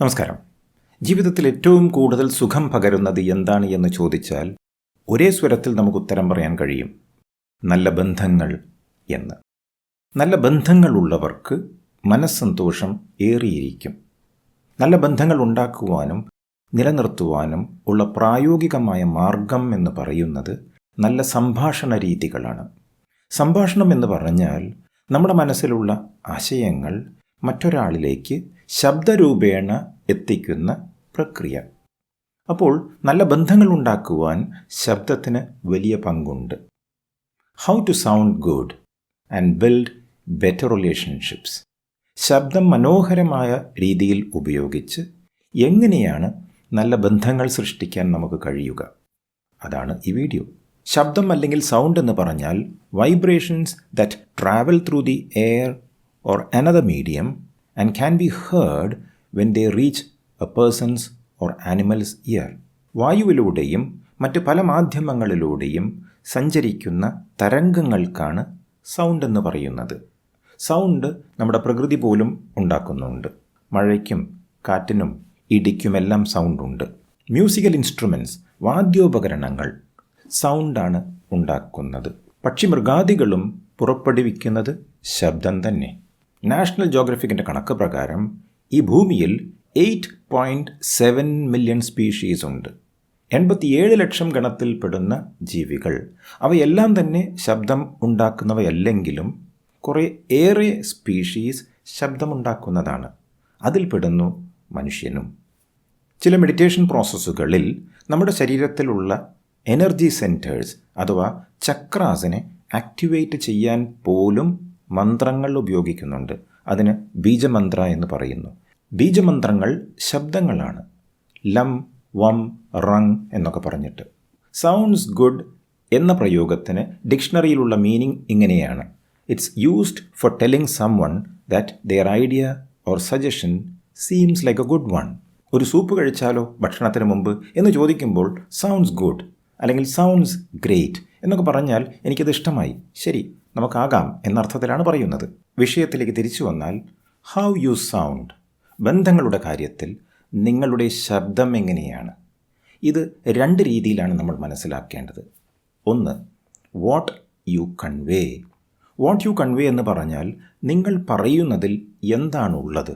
നമസ്കാരം. ജീവിതത്തിൽ ഏറ്റവും കൂടുതൽ സുഖം പകരുന്നത് എന്താണ് എന്ന് ചോദിച്ചാൽ ഒരേ സ്വരത്തിൽ നമുക്ക് ഉത്തരം പറയാൻ കഴിയും: നല്ല ബന്ധങ്ങൾ എന്ന്. നല്ല ബന്ധങ്ങളുള്ളവർക്ക് മനസ്സന്തോഷം ഏറിയിരിക്കും. നല്ല ബന്ധങ്ങൾ ഉണ്ടാക്കുവാനും നിലനിർത്തുവാനും ഉള്ള പ്രായോഗികമായ മാർഗം എന്ന് പറയുന്നത് നല്ല സംഭാഷണ രീതികളാണ്. സംഭാഷണം എന്ന് പറഞ്ഞാൽ നമ്മുടെ മനസ്സിലുള്ള ആശയങ്ങൾ മറ്റൊരാളിലേക്ക് ശബ്ദരൂപേണ എത്തിക്കുന്ന പ്രക്രിയ. അപ്പോൾ നല്ല ബന്ധങ്ങൾ ഉണ്ടാക്കുവാൻ ശബ്ദത്തിന് വലിയ പങ്കുണ്ട്. How to sound good and build better relationships. ശബ്ദം മനോഹരമായ രീതിയിൽ ഉപയോഗിച്ച് എങ്ങനെയാണ് നല്ല ബന്ധങ്ങൾ സൃഷ്ടിക്കാൻ നമുക്ക് കഴിയുക, അതാണ് ഈ വീഡിയോ. ശബ്ദം അല്ലെങ്കിൽ സൗണ്ട് എന്ന് പറഞ്ഞാൽ vibrations that travel through the air or another medium and can be heard when they reach a person's or animal's ear. വായുവിലൂടെയും മറ്റ് പല മാധ്യമങ്ങളിലൂടെയും സഞ്ചരിക്കുന്ന തരംഗങ്ങൾക്കാണ് സൗണ്ട് എന്ന് പറയുന്നത്. സൗണ്ട് നമ്മുടെ പ്രകൃതി പോലും ഉണ്ടാക്കുന്നുണ്ട്. മഴയ്ക്കും കാറ്റിനും ഇടിക്കുമെല്ലാം സൗണ്ടുണ്ട്. മ്യൂസിക്കൽ ഇൻസ്ട്രുമെൻറ്റ്സ്, വാദ്യോപകരണങ്ങൾ സൗണ്ടാണ് ഉണ്ടാക്കുന്നത്. പക്ഷിമൃഗാദികളും പുറപ്പെടുവിക്കുന്നത് ശബ്ദം തന്നെ. നാഷണൽ ജോഗ്രഫിക്കിൻ്റെ കണക്ക് പ്രകാരം ഈ ഭൂമിയിൽ 8.7 മില്യൺ സ്പീഷീസ് ഉണ്ട്. 87 ലക്ഷം ഗണത്തിൽപ്പെടുന്ന ജീവികൾ. അവയെല്ലാം തന്നെ ശബ്ദം ഉണ്ടാക്കുന്നവയല്ലെങ്കിലും കുറേ ഏറെ സ്പീഷീസ് ശബ്ദമുണ്ടാക്കുന്നതാണ്. അതിൽപ്പെടുന്നു മനുഷ്യനും. ചില മെഡിറ്റേഷൻ പ്രോസസ്സുകളിൽ നമ്മുടെ ശരീരത്തിലുള്ള എനർജി സെൻറ്റേഴ്സ് അഥവാ ചക്രാസിനെ ആക്ടിവേറ്റ് ചെയ്യാൻ പോലും മന്ത്രങ്ങൾ ഉപയോഗിക്കുന്നുണ്ട്. അതിന് ബീജമന്ത്ര എന്ന് പറയുന്നു. ബീജമന്ത്രങ്ങൾ ശബ്ദങ്ങളാണ്. ലം, വം, റങ് എന്നൊക്കെ പറഞ്ഞിട്ട്. സൗണ്ട്സ് ഗുഡ് എന്ന പ്രയോഗത്തിന് ഡിക്ഷണറിയിലുള്ള മീനിങ് ഇങ്ങനെയാണ്: it's used for telling someone that there idea or suggestion seems like A good one. ഒരു സൂപ്പ് കഴിച്ചാലോ ഭക്ഷണത്തിന് മുമ്പ് എന്ന് ചോദിക്കുമ്പോൾ സൗണ്ട്സ് ഗുഡ് അല്ലെങ്കിൽ സൗണ്ട്സ് ഗ്രേറ്റ് എന്നൊക്കെ പറഞ്ഞാൽ എനിക്കത് ഇഷ്ടമായി, ശരി നമുക്കാകാം എന്നർത്ഥത്തിലാണ് പറയുന്നത്. വിഷയത്തിലേക്ക് തിരിച്ചു വന്നാൽ ഹൗ യു സൗണ്ട്. ബന്ധങ്ങളുടെ കാര്യത്തിൽ നിങ്ങളുടെ ശബ്ദം എങ്ങനെയാണ്? ഇത് രണ്ട് രീതിയിലാണ് നമ്മൾ മനസ്സിലാക്കേണ്ടത്. ഒന്ന്, what you convey. What you convey എന്ന് പറഞ്ഞാൽ നിങ്ങൾ പറയുന്നതിൽ എന്താണുള്ളത്,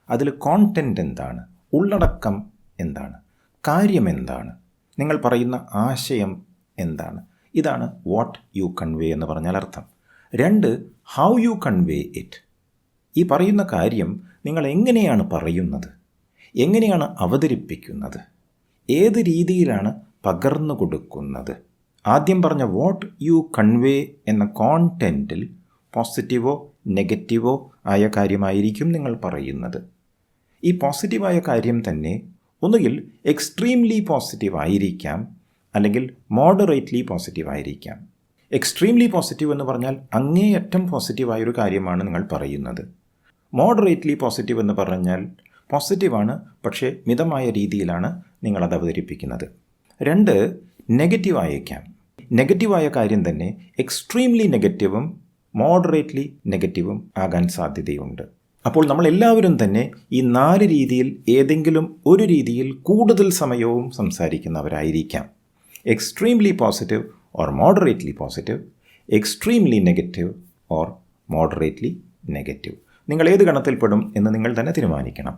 അതിൽ കോണ്ടൻറ്റ് എന്താണ്, ഉള്ളടക്കം എന്താണ്, കാര്യം എന്താണ്, നിങ്ങൾ പറയുന്ന ആശയം എന്താണ്. ഇതാണ് വാട്ട് യു കൺവേ എന്ന് പറഞ്ഞാൽ അർത്ഥം. രണ്ട്, ഹൗ യു കൺവേ ഇറ്റ്. ഈ പറയുന്ന കാര്യം നിങ്ങൾ എങ്ങനെയാണ് പറയുന്നത്, എങ്ങനെയാണ് അവതരിപ്പിക്കുന്നത്, ഏത് രീതിയിലാണ് പകർന്നു കൊടുക്കുന്നത്. ആദ്യം പറഞ്ഞ വാട്ട് യു കൺവേ എന്ന കോണ്ടൻറ്റിൽ പോസിറ്റീവോ നെഗറ്റീവോ ആയ കാര്യമായിരിക്കും നിങ്ങൾ പറയുന്നത്. ഈ പോസിറ്റീവായ കാര്യം തന്നെ ഒന്നുകിൽ എക്സ്ട്രീംലി പോസിറ്റീവ് ആയിരിക്കാം, അല്ലെങ്കിൽ മോഡറേറ്റ്ലി പോസിറ്റീവ് ആയിരിക്കാം. എക്സ്ട്രീംലി പോസിറ്റീവ് എന്ന് പറഞ്ഞാൽ അങ്ങേയറ്റം പോസിറ്റീവായൊരു കാര്യമാണ് നിങ്ങൾ പറയുന്നത്. മോഡറേറ്റ്ലി പോസിറ്റീവ് എന്ന് പറഞ്ഞാൽ പോസിറ്റീവാണ്, പക്ഷേ മിതമായ രീതിയിലാണ് നിങ്ങളത് അവതരിപ്പിക്കുന്നത്. രണ്ട്, നെഗറ്റീവ് ആയേക്കാം. നെഗറ്റീവായ കാര്യം തന്നെ എക്സ്ട്രീംലി നെഗറ്റീവും മോഡറേറ്റ്ലി നെഗറ്റീവും ആകാൻ സാധ്യതയുണ്ട്. അപ്പോൾ നമ്മളെല്ലാവരും തന്നെ ഈ 4 രീതിയിൽ ഏതെങ്കിലും ഒരു രീതിയിൽ കൂടുതൽ സമയവും സംസാരിക്കുന്നവരായിരിക്കാം. Extremely positive or moderately positive, extremely negative or moderately negative. നിങ്ങൾ ഏത് ഗണത്തിൽപ്പെടും എന്ന് നിങ്ങൾ തന്നെ തീരുമാനിക്കണം.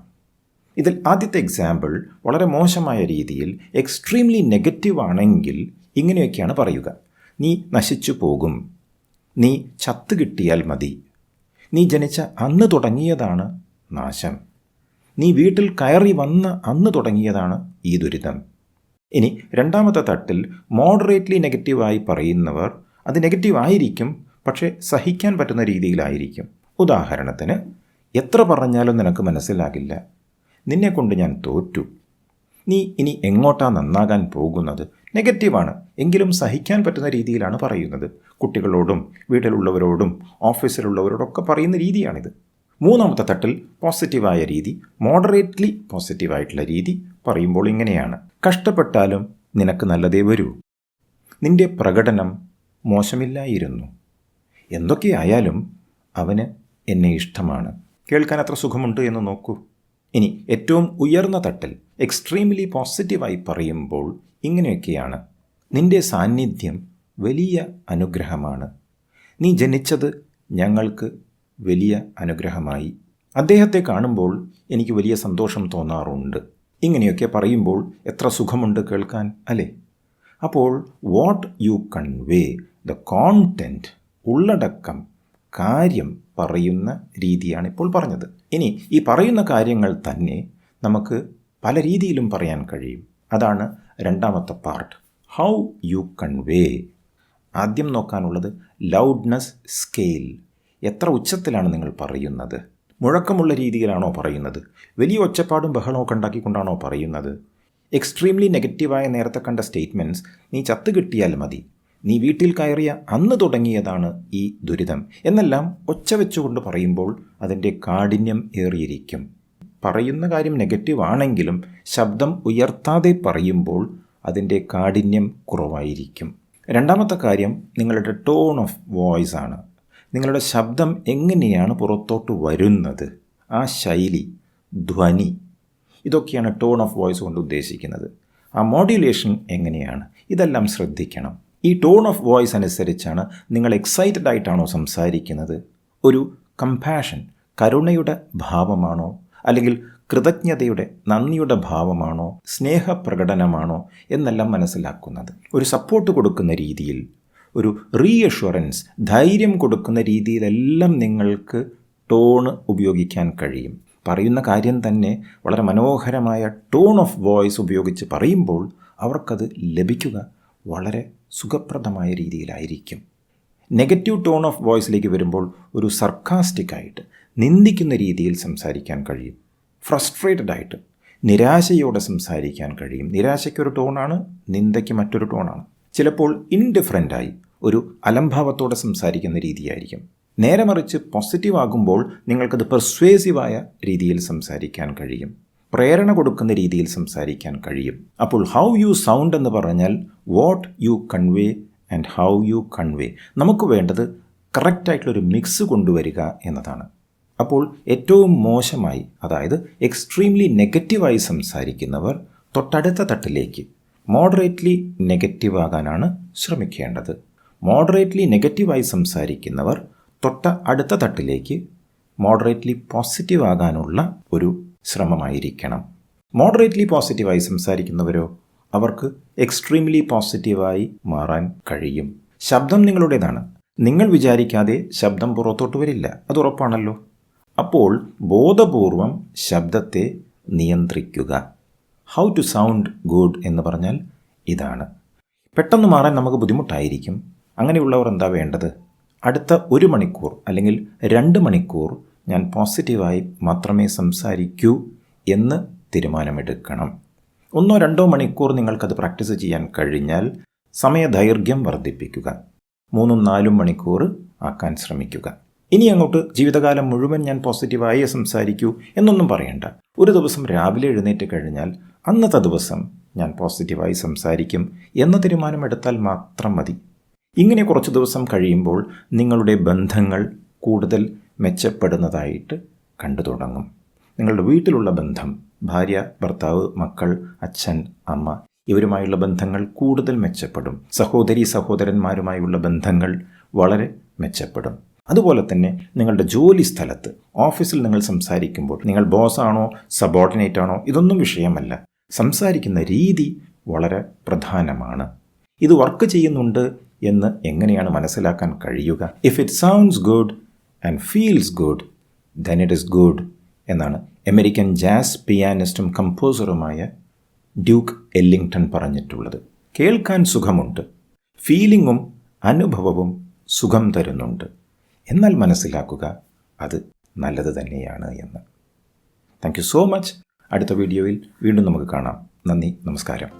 ഇതിൽ ആദ്യത്തെ എക്സാമ്പിൾ വളരെ മോശമായ രീതിയിൽ എക്സ്ട്രീംലി നെഗറ്റീവ് ആണെങ്കിൽ ഇങ്ങനെയൊക്കെയാണ് പറയുക: നീ നശിച്ചു പോകും, നീ ചത്തു കിട്ടിയാൽ മതി, നീ ജനിച്ച അന്ന് തുടങ്ങിയതാണ് നാശം, നീ വീട്ടിൽ കയറി വന്ന അന്ന് തുടങ്ങിയതാണ് ഈ ദുരിതം. ഇനി രണ്ടാമത്തെ തട്ടിൽ മോഡറേറ്റ്ലി നെഗറ്റീവായി പറയുന്നവർ അത് നെഗറ്റീവ് ആയിരിക്കും, പക്ഷേ സഹിക്കാൻ പറ്റുന്ന രീതിയിലായിരിക്കും. ഉദാഹരണത്തിന്, എത്ര പറഞ്ഞാലും നിനക്ക് മനസ്സിലാകില്ല, നിന്നെക്കൊണ്ട് ഞാൻ തോറ്റു, നീ ഇനി എങ്ങോട്ടാ നന്നാകാൻ പോകുന്നത്. നെഗറ്റീവാണ്, എങ്കിലും സഹിക്കാൻ പറ്റുന്ന രീതിയിലാണ് പറയുന്നത്. കുട്ടികളോടും വീട്ടിലുള്ളവരോടും ഓഫീസിലുള്ളവരോടൊക്കെ പറയുന്ന രീതിയാണിത്. മൂന്നാമത്തെ തട്ടിൽ പോസിറ്റീവായ രീതി, മോഡറേറ്റ്ലി പോസിറ്റീവായിട്ടുള്ള രീതി പറയുമ്പോൾ ഇങ്ങനെയാണ്: കഷ്ടപ്പെട്ടാലും നിനക്ക് നല്ലതേ വരൂ, നിന്റെ പ്രകടനം മോശമില്ലായിരുന്നു, എന്തൊക്കെയായാലും അവന് എന്നെ ഇഷ്ടമാണ്. കേൾക്കാൻ അത്ര സുഖമുണ്ട് എന്ന് നോക്കൂ. ഇനി ഏറ്റവും ഉയർന്ന തട്ടിൽ എക്സ്ട്രീംലി പോസിറ്റീവായി പറയുമ്പോൾ ഇങ്ങനെയൊക്കെയാണ്: നിന്റെ സാന്നിധ്യം വലിയ അനുഗ്രഹമാണ്. നീ ജനിച്ചത് ഞങ്ങൾക്ക് വലിയ അനുഗ്രഹമായി. അദ്ദേഹത്തെ കാണുമ്പോൾ എനിക്ക് വലിയ സന്തോഷം തോന്നാറുണ്ട്. ഇങ്ങനെയൊക്കെ പറയുമ്പോൾ എത്ര സുഖമുണ്ട് കേൾക്കാൻ, അല്ലേ? അപ്പോൾ what you convey, the content, ഉള്ളടക്കം, കാര്യം പറയുന്ന രീതിയാണ് ഇപ്പോൾ പറഞ്ഞത്. ഇനി ഈ പറയുന്ന കാര്യങ്ങൾ തന്നെ നമുക്ക് പല രീതിയിലും പറയാൻ കഴിയും. അതാണ് രണ്ടാമത്തെ പാർട്ട്, ഹൗ യു കൺവേ. ആദ്യം നോക്കാനുള്ളത് ലൗഡ്നെസ് സ്കെയിൽ. എത്ര ഉച്ചത്തിലാണ് നിങ്ങൾ പറയുന്നത്? മുഴക്കമുള്ള രീതിയിലാണോ പറയുന്നത്? വലിയ ഒച്ചപ്പാടും ബഹളമൊക്കെ ഉണ്ടാക്കിക്കൊണ്ടാണോ പറയുന്നത്? എക്സ്ട്രീംലി നെഗറ്റീവായ നേരത്തെ കണ്ട സ്റ്റേറ്റ്മെൻറ്റ്സ്, നീ ചത്തു കിട്ടിയാൽ മതി, നീ വീട്ടിൽ കയറിയ അന്ന് തുടങ്ങിയതാണ് ഈ ദുരിതം എന്നെല്ലാം ഒച്ച വെച്ചുകൊണ്ട് പറയുമ്പോൾ അതിൻ്റെ കാഠിന്യം ഏറിയിരിക്കും. പറയുന്ന കാര്യം നെഗറ്റീവ് ആണെങ്കിലും ശബ്ദം ഉയർത്താതെ പറയുമ്പോൾ അതിൻ്റെ കാഠിന്യം കുറവായിരിക്കും. രണ്ടാമത്തെ കാര്യം നിങ്ങളുടെ ടോൺ ഓഫ് വോയിസ് ആണ്. നിങ്ങളുടെ ശബ്ദം എങ്ങനെയാണ് പുറത്തോട്ട് വരുന്നത്, ആ ശൈലി, ധ്വനി, ഇതൊക്കെയാണ് ടോൺ ഓഫ് വോയിസ് കൊണ്ട് ഉദ്ദേശിക്കുന്നത്. ആ മോഡ്യുലേഷൻ എങ്ങനെയാണ്, ഇതെല്ലാം ശ്രദ്ധിക്കണം. ഈ ടോൺ ഓഫ് വോയിസ് അനുസരിച്ചാണ് നിങ്ങൾ എക്സൈറ്റഡ് ആയിട്ടാണോ സംസാരിക്കുന്നത്, ഒരു കമ്പാഷൻ, കരുണയുടെ ഭാവമാണോ, അല്ലെങ്കിൽ കൃതജ്ഞതയുടെ, നന്ദിയുടെ ഭാവമാണോ, സ്നേഹപ്രകടനമാണോ എന്നെല്ലാം മനസ്സിലാക്കുന്നത്. ഒരു സപ്പോർട്ട് കൊടുക്കുന്ന രീതിയിൽ, ഒരു റീഅഷ്വറൻസ്, ധൈര്യം കൊടുക്കുന്ന രീതിയിലെല്ലാം നിങ്ങൾക്ക് ടോൺ ഉപയോഗിക്കാൻ കഴിയും. പറയുന്ന കാര്യം തന്നെ വളരെ മനോഹരമായ ടോൺ ഓഫ് വോയിസ് ഉപയോഗിച്ച് പറയുമ്പോൾ അവർക്കത് ലഭിക്കുക വളരെ സുഖപ്രദമായ രീതിയിലായിരിക്കും. നെഗറ്റീവ് ടോൺ ഓഫ് വോയിസിലേക്ക് വരുമ്പോൾ ഒരു സർക്കാസ്റ്റിക്കായിട്ട്, നിന്ദിക്കുന്ന രീതിയിൽ സംസാരിക്കാൻ കഴിയും. ഫ്രസ്ട്രേറ്റഡ് ആയിട്ട്, നിരാശയോടെ സംസാരിക്കാൻ കഴിയും. നിരാശയ്ക്കൊരു ടോണാണ്, നിന്ദയ്ക്ക് മറ്റൊരു ടോണാണ്. ചിലപ്പോൾ ഇൻഡിഫറൻ്റായി, ഒരു അലംഭാവത്തോടെ സംസാരിക്കുന്ന രീതിയായിരിക്കും. നേരെ മറിച്ച് പോസിറ്റീവ് ആകുമ്പോൾ നിങ്ങൾക്കത് പെർസ്വേസീവായ രീതിയിൽ സംസാരിക്കാൻ കഴിയും. പ്രേരണ കൊടുക്കുന്ന രീതിയിൽ സംസാരിക്കാൻ കഴിയും. അപ്പോൾ ഹൗ യു സൗണ്ട് എന്ന് പറഞ്ഞാൽ what you convey and how you convey. നമുക്ക് വേണ്ടത് കറക്റ്റായിട്ടുള്ളൊരു മിക്സ് കൊണ്ടുവരിക എന്നതാണ്. അപ്പോൾ ഏറ്റവും മോശമായി, അതായത് എക്സ്ട്രീംലി നെഗറ്റീവായി സംസാരിക്കുന്നവർ തൊട്ടടുത്ത തട്ടിലേക്ക് മോഡറേറ്റ്ലി നെഗറ്റീവ് ആകാനാണ് ശ്രമിക്കേണ്ടത്. മോഡറേറ്റ്ലി നെഗറ്റീവായി സംസാരിക്കുന്നവർ തൊട്ട അടുത്ത തട്ടിലേക്ക് മോഡറേറ്റ്ലി പോസിറ്റീവ് ആകാനുള്ള ഒരു ശ്രമമായിരിക്കണം. മോഡറേറ്റ്ലി പോസിറ്റീവായി സംസാരിക്കുന്നവരോ അവർക്ക് എക്സ്ട്രീംലി പോസിറ്റീവായി മാറാൻ കഴിയും. ശബ്ദം നിങ്ങളുടേതാണ്. നിങ്ങൾ വിചാരിക്കാതെ ശബ്ദം പുറത്തോട്ട് വരില്ല, അത് ഉറപ്പാണല്ലോ. അപ്പോൾ ബോധപൂർവം ശബ്ദത്തെ നിയന്ത്രിക്കുക. ഹൗ ടു സൗണ്ട് ഗുഡ് എന്ന് പറഞ്ഞാൽ ഇതാണ്. പെട്ടെന്ന് മാറാൻ നമുക്ക് ബുദ്ധിമുട്ടായിരിക്കും. അങ്ങനെയുള്ളവർ എന്താ വേണ്ടത്? അടുത്ത 1 മണിക്കൂർ അല്ലെങ്കിൽ 2 മണിക്കൂർ ഞാൻ പോസിറ്റീവായി മാത്രമേ സംസാരിക്കൂ എന്ന് തീരുമാനമെടുക്കണം. 1-2 മണിക്കൂർ നിങ്ങൾക്കത് പ്രാക്ടീസ് ചെയ്യാൻ കഴിഞ്ഞാൽ സമയദൈർഘ്യം വർദ്ധിപ്പിക്കുക. 3-4 മണിക്കൂർ ആക്കാൻ ശ്രമിക്കുക. ഇനി അങ്ങോട്ട് ജീവിതകാലം മുഴുവൻ ഞാൻ പോസിറ്റീവായി സംസാരിക്കൂ എന്നൊന്നും പറയണ്ട. ഒരു ദിവസം രാവിലെ എഴുന്നേറ്റ് കഴിഞ്ഞാൽ അന്നത്തെ ദിവസം ഞാൻ പോസിറ്റീവായി സംസാരിക്കും എന്ന തീരുമാനമെടുത്താൽ മാത്രം മതി. ഇങ്ങനെ കുറച്ച് ദിവസം കഴിയുമ്പോൾ നിങ്ങളുടെ ബന്ധങ്ങൾ കൂടുതൽ മെച്ചപ്പെടുന്നതായിട്ട് കണ്ടു തുടങ്ങും. നിങ്ങളുടെ വീട്ടിലുള്ള ബന്ധം, ഭാര്യ, ഭർത്താവ്, മക്കൾ, അച്ഛൻ, അമ്മ, ഇവരുമായുള്ള ബന്ധങ്ങൾ കൂടുതൽ മെച്ചപ്പെടും. സഹോദരി സഹോദരന്മാരുമായുള്ള ബന്ധങ്ങൾ വളരെ മെച്ചപ്പെടും. അതുപോലെ തന്നെ നിങ്ങളുടെ ജോലി സ്ഥലത്ത്, ഓഫീസിൽ നിങ്ങൾ സംസാരിക്കുമ്പോൾ നിങ്ങൾ ബോസാണോ സബോർഡിനേറ്റ് ആണോ ഇതൊന്നും വിഷയമല്ല. സംസാരിക്കുന്ന രീതി വളരെ പ്രധാനമാണ്. ഇത് വർക്ക് ചെയ്യുന്നുണ്ട് എന്ന് എങ്ങനെയാണ് മനസ്സിലാക്കാൻ കഴിയുക? If it sounds good and feels good then it is good എന്നാണ് അമേരിക്കൻ ജാസ് പിയാനിസ്റ്റും കമ്പോസറുമായ ഡ്യൂക്ക് എല്ലിംഗ്ടൺ പറഞ്ഞിട്ടുള്ളത്. കേൾക്കാൻ സുഖമുണ്ട്, ഫീലിങ്ങും അനുഭവവും സുഖം തരുന്നുണ്ട്. എന്നാൽ മനസ്സിലാക്കുക അത് നല്ലത് തന്നെയാണ് എന്ന്. Thank you so much. അടുത്ത വീഡിയോയിൽ വീണ്ടും നമുക്ക് കാണാം. നന്ദി, നമസ്കാരം.